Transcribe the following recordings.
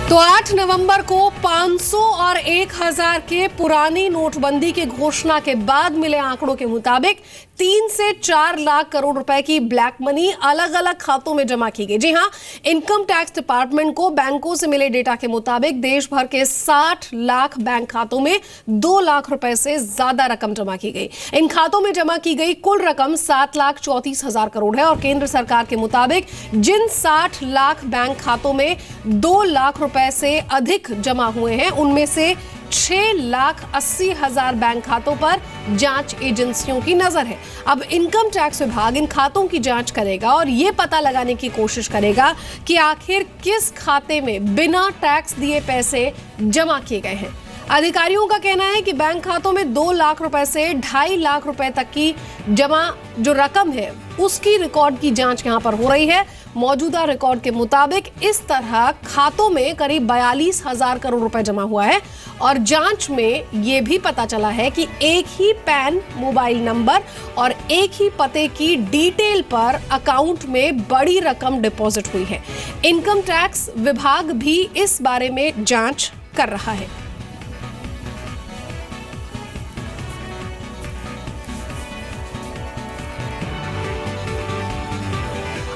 तो 8 नवंबर को 500 और 1000 के पुरानी नोटबंदी की घोषणा के बाद मिले आंकड़ों के मुताबिक 3 से 4 लाख करोड़ रुपए की ब्लैक मनी अलग अलग खातों में जमा की गई। जी हां, इनकम टैक्स डिपार्टमेंट को बैंकों से मिले डेटा के मुताबिक देश भर के 60 लाख बैंक खातों में 2 लाख रुपए से ज्यादा रकम जमा की गई। इन खातों में जमा की गई कुल रकम 7,34,000 करोड़ है और केंद्र सरकार के मुताबिक जिन 60 लाख बैंक खातों में 2 लाख रुपए से अधिक जमा हुए हैं उनमें से 6,80,000 बैंक खातों पर जांच एजेंसियों की नजर है। अब इनकम टैक्स विभाग इन खातों की जांच करेगा और यह पता लगाने की कोशिश करेगा कि आखिर किस खाते में बिना टैक्स दिए पैसे जमा किए गए हैं। अधिकारियों का कहना है कि बैंक खातों में 2 लाख रुपए से 2.5 लाख रुपए तक की जमा जो रकम है उसकी रिकॉर्ड की जांच यहां पर हो रही है। मौजूदा रिकॉर्ड के मुताबिक इस तरह खातों में करीब 42,000 करोड़ रुपए जमा हुआ है और जांच में यह भी पता चला है कि एक ही पैन मोबाइल नंबर और एक ही पते की डिटेल पर अकाउंट में बड़ी रकम डिपॉजिट हुई है। इनकम टैक्स विभाग भी इस बारे में जांच कर रहा है।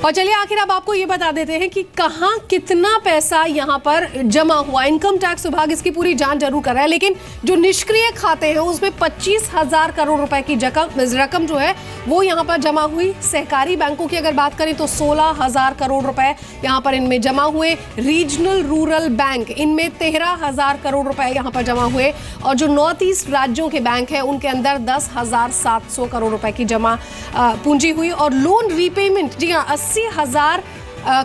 और चलिए आखिर अब आपको ये बता देते हैं कि कहां कितना पैसा यहां पर जमा हुआ। इनकम टैक्स विभाग इसकी पूरी जांच जरूर कर रहा है, लेकिन जो निष्क्रिय खाते हैं उसमें 25,000 करोड़ रुपए की रकम जो है वो यहां पर जमा हुई। सहकारी बैंकों की अगर बात करें तो 16,000 करोड़ रुपए यहां पर इनमें जमा हुए। रीजनल रूरल बैंक इनमें 13,000 करोड़ रुपए यहां पर जमा हुए और जो नॉर्थ ईस्ट राज्यों के बैंक है उनके अंदर 10,700 करोड़ रुपए की जमा पूंजी हुई। और लोन रीपेमेंट, जी हाँ, 80,000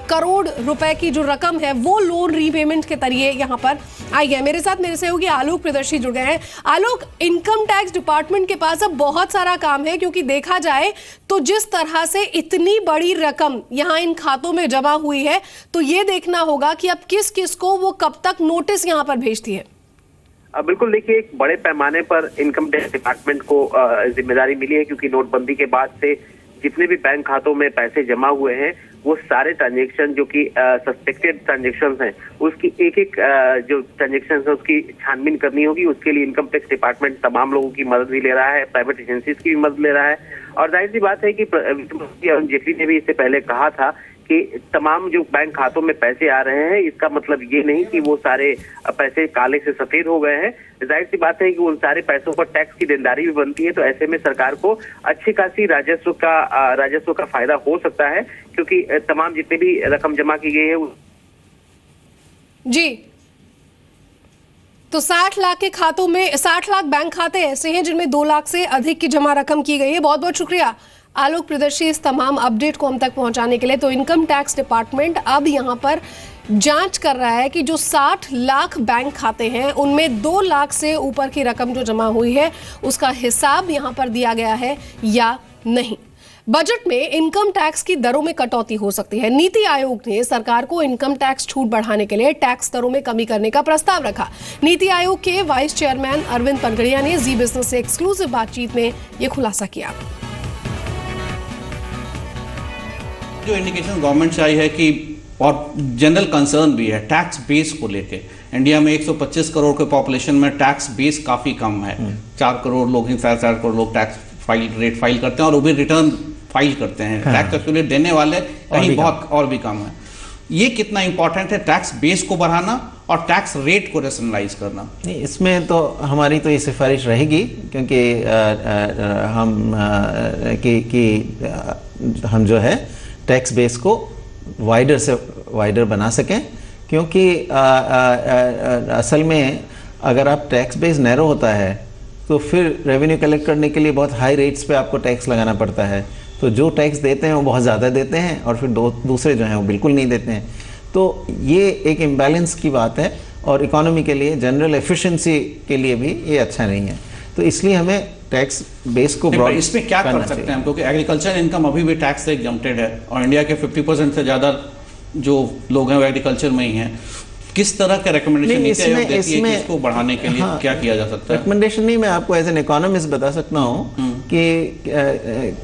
करोड़ रुपए की जो रकम है वो लोन रीपेमेंट के जरिए यहां पर आई है। मेरे साथ मेरे सहयोगी आलोक प्रियदर्शी जुड़ गए हैं। आलोक, इनकम टैक्स डिपार्टमेंट के पास अब बहुत सारा काम है, क्योंकि देखा जाए तो जिस तरह से इतनी बड़ी रकम यहां इन खातों में जमा हुई है तो ये देखना होगा कि अब किस किस को वो कब तक नोटिस यहां पर भेजती है। बिल्कुल, देखिए, एक बड़े पैमाने पर इनकम टैक्स डिपार्टमेंट को जिम्मेदारी मिली है, क्योंकि नोटबंदी के बाद से जितने भी बैंक खातों में पैसे जमा हुए हैं वो सारे ट्रांजेक्शन जो कि सस्पेक्टेड ट्रांजेक्शन हैं उसकी एक एक जो ट्रांजेक्शन है उसकी छानबीन करनी होगी। उसके लिए इनकम टैक्स डिपार्टमेंट तमाम लोगों की मदद भी ले रहा है, प्राइवेट एजेंसीज की भी मदद ले रहा है। और जाहिर सी बात है कि अरुण जेटली ने भी इससे पहले कहा था कि तमाम जो बैंक खातों में पैसे आ रहे हैं इसका मतलब ये नहीं कि वो सारे पैसे काले से सफेद हो गए हैं। जाहिर सी बात है कि उन सारे पैसों पर टैक्स की देनदारी भी बनती है, तो ऐसे में सरकार को अच्छी खासी राजस्व का फायदा हो सकता है, क्योंकि तमाम जितनी भी रकम जमा की गई है जी। तो 60 लाख के खातों में 60 लाख बैंक खाते ऐसे हैं जिनमें 2 लाख से अधिक की जमा रकम की गई है। बहुत बहुत शुक्रिया आलोक प्रियदर्शी इस तमाम अपडेट को हम तक पहुंचाने के लिए। तो इनकम टैक्स डिपार्टमेंट अब यहां पर जांच कर रहा है कि जो 60 लाख बैंक खाते हैं उनमें 2 लाख से ऊपर की रकम जो जमा हुई है उसका हिसाब यहां पर दिया गया है या नहीं। बजट में इनकम टैक्स की दरों में कटौती हो सकती है। नीति आयोग ने सरकार को इनकम टैक्स छूट बढ़ाने के लिए टैक्स दरों में कमी करने का प्रस्ताव रखा। नीति आयोग के वाइस चेयरमैन अरविंद पनगड़िया ने जी बिजनेस से एक्सक्लूसिव बातचीत में यह खुलासा किया। जो इंडिकेशन गवर्नमेंट से आई है कि और जनरल कंसर्न भी है टैक्स बेस को लेके, इंडिया में 125 करोड़ के पॉपुलेशन में टैक्स बेस काफी कम है। 4 करोड़ लोग ही 4 करोड़ लोग टैक्स फाइल करते हैं और वो भी रिटर्न फाइल करते हैं। टैक्स एक्चुअली देने वाले कहीं बहुत और भी कम है। ये कितना इंपॉर्टेंट है टैक्स बेस को बढ़ाना और टैक्स रेट को रेशनलाइज करना। नहीं, इसमें तो हमारी तो ये सिफारिश रहेगी, क्योंकि हम जो है टैक्स बेस को वाइडर से वाइडर बना सकें, क्योंकि असल में अगर आप टैक्स बेस नैरो होता है तो फिर रेवेन्यू कलेक्ट करने के लिए बहुत हाई रेट्स पे आपको टैक्स लगाना पड़ता है। तो जो टैक्स देते हैं वो बहुत ज़्यादा देते हैं और फिर दूसरे जो हैं वो बिल्कुल नहीं देते हैं। तो ये एक इम्बैलेंस की बात है और इकोनॉमी के लिए, जनरल एफिशिएंसी के लिए भी ये अच्छा नहीं है। तो इसलिए हमें टैक्स बेस को ब्रॉड इसमें क्या कर सकते हैं हम, क्योंकि एग्रीकल्चर इनकम अभी भी टैक्स से एग्जम्प्टेड है और इंडिया के 50% से ज़्यादा जो लोग हैं वो एग्रीकल्चर में ही हैं। किस तरह के रिकमेंडेशन नीति आयोग देती है कि इसको बढ़ाने के लिए क्या किया जा सकता है? रिकमेंडेशन नहीं, मैं आपको एज एन इकोनॉमिस्ट बता सकता हूँ कि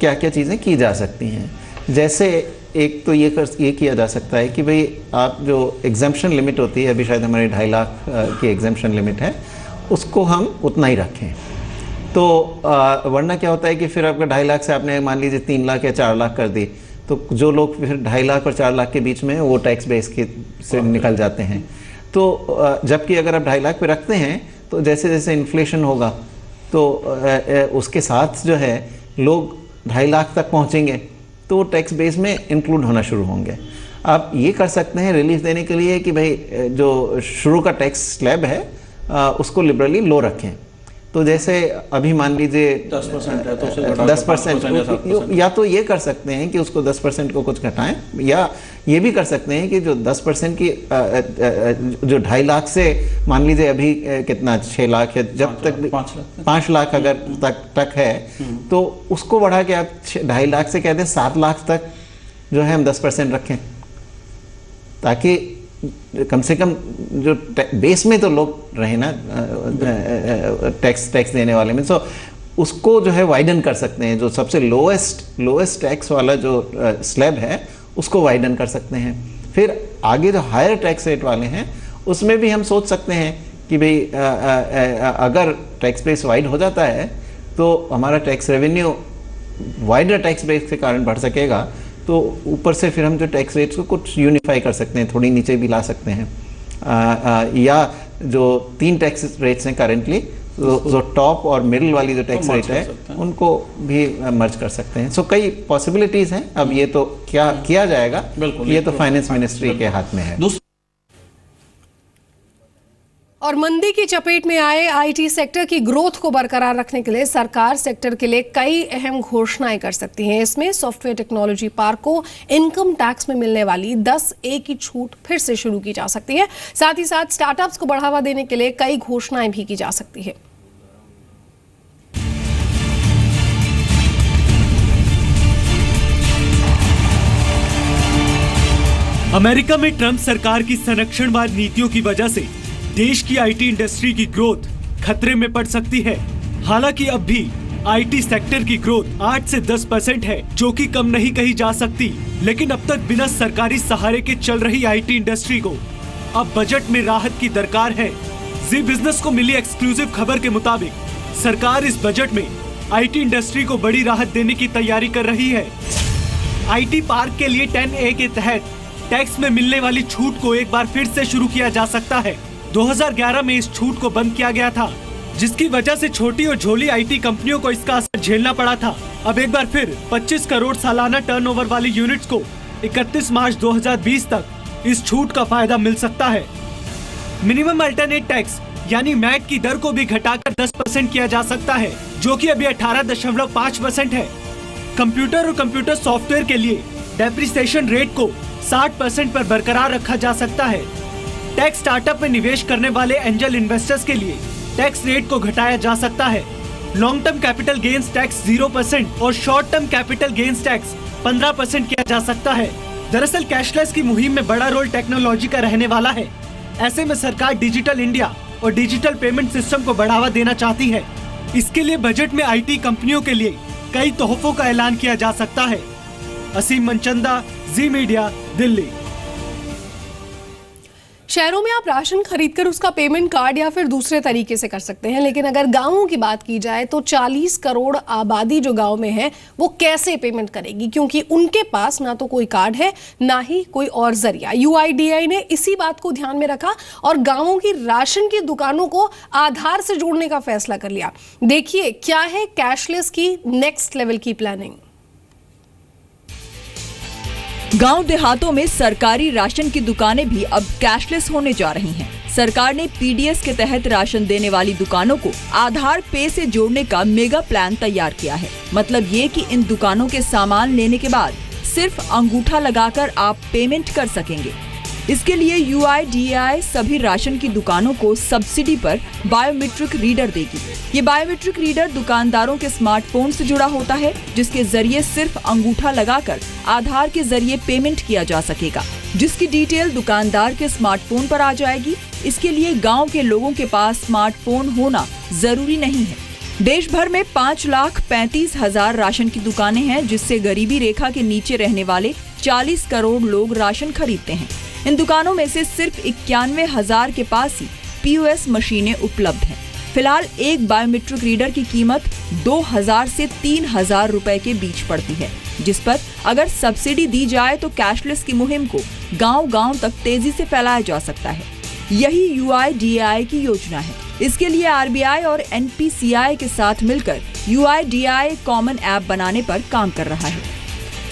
क्या क्या चीज़ें की जा सकती हैं। जैसे एक तो ये किया जा सकता है कि भाई आप जो एग्जाम्पशन लिमिट होती है, अभी शायद हमारे 2.5 लाख की एग्जाम्पशन लिमिट है, उसको हम उतना ही रखें। तो वरना क्या होता है कि फिर आपका 2.5 लाख से आपने मान लीजिए 3 लाख या 4 लाख कर दी, तो जो लोग फिर 2.5 लाख और 4 लाख के बीच में वो टैक्स बेस के से निकल जाते हैं। तो जबकि अगर आप 2.5 लाख पे रखते हैं तो जैसे जैसे इन्फ्लेशन होगा तो उसके साथ जो है लोग 2.5 लाख तक पहुंचेंगे तो टैक्स बेस में इंक्लूड होना शुरू होंगे। आप ये कर सकते हैं रिलीफ देने के लिए कि भाई जो शुरू का टैक्स स्लैब है उसको लिबरली लो रखें। तो जैसे अभी मान लीजिए 10% है तो उसे 10%, या तो ये कर सकते हैं कि उसको 10% को कुछ घटाएं, या ये भी कर सकते हैं कि जो 10% की जो 2.5 लाख से मान लीजिए अभी कितना 6 लाख है, जब तक 5 लाख अगर तक है तो उसको बढ़ा के आप 2.5 लाख से कह दें 7 लाख तक जो है हम 10% रखें, ताकि कम से कम जो बेस में तो लोग रहे ना टैक्स देने वाले में। सो उसको जो है वाइडन कर सकते हैं, जो सबसे लोएस्ट टैक्स वाला जो स्लैब है उसको वाइडन कर सकते हैं। फिर आगे जो हायर टैक्स रेट वाले हैं उसमें भी हम सोच सकते हैं कि भाई अगर टैक्स बेस वाइड हो जाता है तो हमारा tax revenue wider tax base के कारण बढ़ सकेगा, तो ऊपर से फिर हम जो टैक्स रेट्स को कुछ यूनिफाई कर सकते हैं, थोड़ी नीचे भी ला सकते हैं, या जो 3 टैक्स रेट्स हैं करेंटली, जो टॉप और मिडिल वाली जो टैक्स रेट है उनको भी मर्ज कर सकते हैं। सो कई पॉसिबिलिटीज हैं। अब ये तो क्या किया जाएगा, ये तो फाइनेंस मिनिस्ट्री के हाथ में है। और मंदी की चपेट में आए आईटी सेक्टर की ग्रोथ को बरकरार रखने के लिए सरकार सेक्टर के लिए कई अहम घोषणाएं कर सकती है। इसमें सॉफ्टवेयर टेक्नोलॉजी पार्क को इनकम टैक्स में मिलने वाली 10A की छूट फिर से शुरू की जा सकती है। साथ ही साथ स्टार्टअप्स को बढ़ावा देने के लिए कई घोषणाएं भी की जा सकती है। अमेरिका में ट्रंप सरकार की संरक्षणवाद नीतियों की वजह से देश की आईटी इंडस्ट्री की ग्रोथ खतरे में पड़ सकती है। हालांकि अब भी आईटी सेक्टर की ग्रोथ 8 से 10% है, जो कि कम नहीं कही जा सकती। लेकिन अब तक बिना सरकारी सहारे के चल रही आईटी इंडस्ट्री को अब बजट में राहत की दरकार है। जी बिजनेस को मिली एक्सक्लूसिव खबर के मुताबिक सरकार इस बजट में आईटी इंडस्ट्री को बड़ी राहत देने की तैयारी कर रही है। आईटी पार्क के लिए 10A के तहत टैक्स में मिलने वाली छूट को एक बार फिर से शुरू किया जा सकता है। 2011 में इस छूट को बंद किया गया था, जिसकी वजह से छोटी और झोली आईटी कंपनियों को इसका असर झेलना पड़ा था। अब एक बार फिर 25 करोड़ सालाना टर्नओवर वाली यूनिट्स को 31 मार्च 2020 तक इस छूट का फायदा मिल सकता है। मिनिमम अल्टरनेट टैक्स यानी मैट की दर को भी घटाकर 10% किया जा सकता है, जो कि अभी 18.5% है। कंप्यूटर और कंप्यूटर सॉफ्टवेयर के लिए डेप्रिसिएशन रेट को 60% पर बरकरार रखा जा सकता है। टैक्स स्टार्टअप में निवेश करने वाले एंजल इन्वेस्टर्स के लिए टैक्स रेट को घटाया जा सकता है। Long term capital gains tax 0% और short term capital gains tax 15% किया जा सकता है। दरअसल कैशलेस की मुहिम में बड़ा रोल टेक्नोलॉजी का रहने वाला है। ऐसे में सरकार डिजिटल इंडिया और डिजिटल पेमेंट सिस्टम को बढ़ावा देना चाहती है। इसके लिए बजट में आईटी कंपनियों के लिए कई तोहफों का ऐलान किया जा सकता है। असीम मनचंदा, जी मीडिया, दिल्ली। शहरों में आप राशन खरीदकर उसका पेमेंट कार्ड या फिर दूसरे तरीके से कर सकते हैं, लेकिन अगर गांवों की बात की जाए तो 40 करोड़ आबादी जो गांव में है वो कैसे पेमेंट करेगी, क्योंकि उनके पास ना तो कोई कार्ड है ना ही कोई और जरिया। UIDAI ने इसी बात को ध्यान में रखा और गांवों की राशन की दुकानों को आधार से जोड़ने का फैसला कर लिया। देखिए क्या है कैशलेस की नेक्स्ट लेवल की प्लानिंग। गांव देहातों में सरकारी राशन की दुकानें भी अब कैशलेस होने जा रही हैं। सरकार ने PDS के तहत राशन देने वाली दुकानों को आधार पे से जोड़ने का मेगा प्लान तैयार किया है। मतलब ये कि इन दुकानों के सामान लेने के बाद सिर्फ अंगूठा लगाकर आप पेमेंट कर सकेंगे। इसके लिए UIDAI सभी राशन की दुकानों को सब्सिडी पर बायोमेट्रिक रीडर देगी। ये बायोमेट्रिक रीडर दुकानदारों के स्मार्टफोन से जुड़ा होता है, जिसके जरिए सिर्फ अंगूठा लगाकर आधार के जरिए पेमेंट किया जा सकेगा, जिसकी डिटेल दुकानदार के स्मार्टफोन पर आ जाएगी। इसके लिए गांव के लोगों के पास स्मार्टफोन होना जरूरी नहीं है। देश भर में 5,35,000 राशन की दुकानें हैं, जिससे गरीबी रेखा के नीचे रहने वाले 40 करोड़ लोग राशन खरीदते हैं। इन दुकानों में से सिर्फ 91,000 के पास ही POS मशीनें उपलब्ध हैं। फिलहाल एक बायोमेट्रिक रीडर की कीमत 2,000 से 3,000 रुपए के बीच पड़ती है, जिस पर अगर सब्सिडी दी जाए तो कैशलेस की मुहिम को गांव-गांव तक तेजी से फैलाया जा सकता है। यही UIDAI की योजना है। इसके लिए RBI और NPCI के साथ मिलकर UIDAI कॉमन ऐप बनाने पर काम कर रहा है।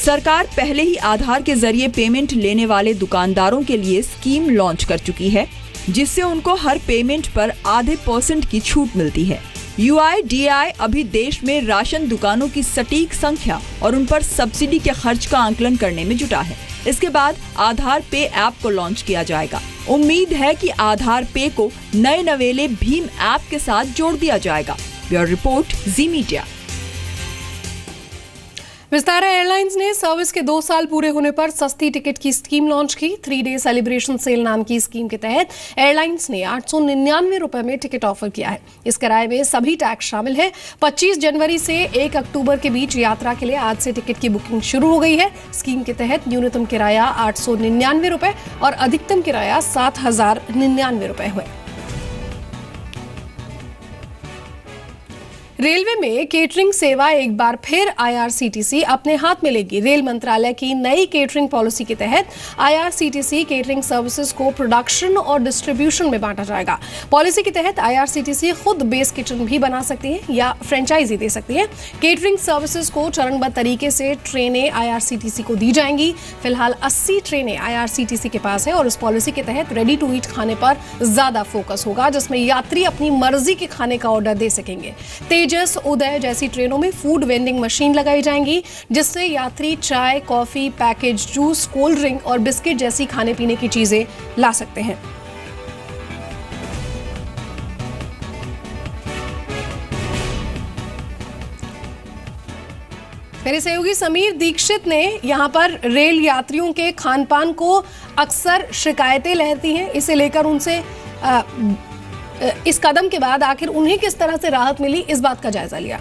सरकार पहले ही आधार के जरिए पेमेंट लेने वाले दुकानदारों के लिए स्कीम लॉन्च कर चुकी है, जिससे उनको हर पेमेंट पर आधे % की छूट मिलती है। UIDAI अभी देश में राशन दुकानों की सटीक संख्या और उन पर सब्सिडी के खर्च का आकलन करने में जुटा है। इसके बाद आधार पे ऐप को लॉन्च किया जाएगा। उम्मीद है कि आधार पे को नए नवेले भीम ऐप के साथ जोड़ दिया जाएगा। ब्यूरो रिपोर्ट, जी मीडिया। विस्तारा एयरलाइंस ने सर्विस के 2 साल पूरे होने पर सस्ती टिकट की स्कीम लॉन्च की। 3 डे सेलिब्रेशन सेल नाम की स्कीम के तहत एयरलाइंस ने 899 रुपए में टिकट ऑफर किया है। इस किराए में सभी टैक्स शामिल है। 25 जनवरी से 1 अक्टूबर के बीच यात्रा के लिए आज से टिकट की बुकिंग शुरू हो गई है। स्कीम के तहत न्यूनतम किराया 899 रुपए और अधिकतम किराया 7,099 रुपए हुए। रेलवे में केटरिंग सेवा एक बार फिर IRCTC अपने हाथ में लेगी। रेल मंत्रालय की नई केटरिंग पॉलिसी के तहत IRCTC केटरिंग सर्विसेज को प्रोडक्शन और डिस्ट्रीब्यूशन में बांटा जाएगा। पॉलिसी के तहत IRCTC खुद बेस किचन भी बना सकती है या फ्रेंचाइजी दे सकती है। केटरिंग सर्विसेज को चरणबद्ध तरीके से ट्रेनें IRCTC को दी जाएंगी। फिलहाल 80 ट्रेनें IRCTC के पास है और इस पॉलिसी के तहत रेडी टू ईट खाने पर ज्यादा फोकस होगा, जिसमें यात्री अपनी मर्जी के खाने का ऑर्डर दे सकेंगे। तेजस, उदय जैसी ट्रेनों में फूड वेंडिंग मशीन लगाई जाएंगी, जिससे यात्री चाय, coffee, package juice, cold drink और बिस्किट जैसी खाने पीने की चीजें ला सकते हैं। मेरे सहयोगी समीर दीक्षित ने यहाँ पर रेल यात्रियों के खान पान को अक्सर शिकायतें रहती हैं, इसे लेकर उनसे इस कदम के बाद आखिर उन्हें किस तरह से राहत मिली, इस बात का जायजा लिया।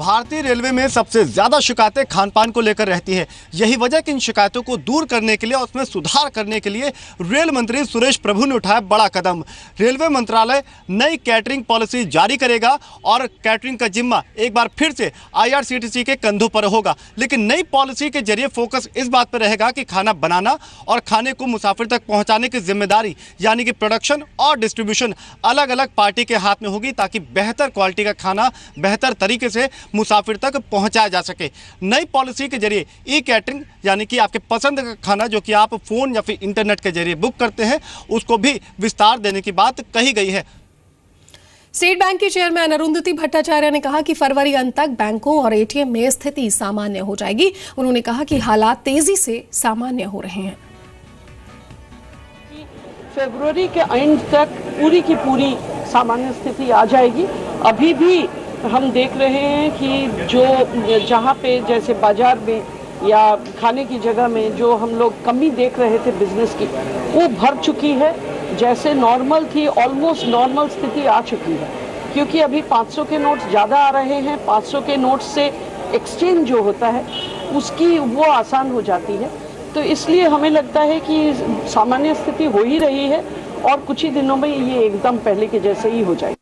भारतीय रेलवे में सबसे ज्यादा शिकायतें खान पान को लेकर रहती है। यही वजह कि इन शिकायतों को दूर करने के लिए और उसमें सुधार करने के लिए रेल मंत्री सुरेश प्रभु ने उठाया बड़ा कदम। रेलवे मंत्रालय नई कैटरिंग पॉलिसी जारी करेगा और कैटरिंग का जिम्मा एक बार फिर से IRCTC के कंधों पर होगा। लेकिन नई पॉलिसी के जरिए फोकस इस बात पर रहेगा कि खाना बनाना और खाने को मुसाफिर तक पहुंचाने की जिम्मेदारी यानी कि प्रोडक्शन और डिस्ट्रीब्यूशन अलग अलग पार्टी के हाथ में होगी, ताकि बेहतर क्वालिटी का खाना बेहतर तरीके से मुसाफिर तक पहुंचाया जा सके। नई पॉलिसी के जरिए ई कैटरिंग यानी कि आपके पसंद का खाना जो कि आप फोन या फिर इंटरनेट के जरिए बुक करते हैं, उसको भी विस्तार देने की बात कही गई है। स्टेट बैंक के चेयरमैन अरुंधति भट्टाचार्य ने कहा कि फरवरी अंत तक बैंकों और ATM में स्थिति सामान्य हो जाएगी। उन्होंने कहा कि हालात तेजी से सामान्य हो रहे हैं। फरवरी के एंड तक पूरी की पूरी सामान्य स्थिति आ जाएगी। अभी भी हम देख रहे हैं कि जो जहाँ पे जैसे बाजार में या खाने की जगह में जो हम लोग कमी देख रहे थे बिजनेस की, वो भर चुकी है। जैसे नॉर्मल थी, ऑलमोस्ट नॉर्मल स्थिति आ चुकी है, क्योंकि अभी 500 के नोट्स ज़्यादा आ रहे हैं। 500 के नोट्स से एक्सचेंज जो होता है उसकी वो आसान हो जाती है। तो इसलिए हमें लगता है कि सामान्य स्थिति हो ही रही है और कुछ ही दिनों में ये एकदम पहले के जैसे ही हो जाएगी।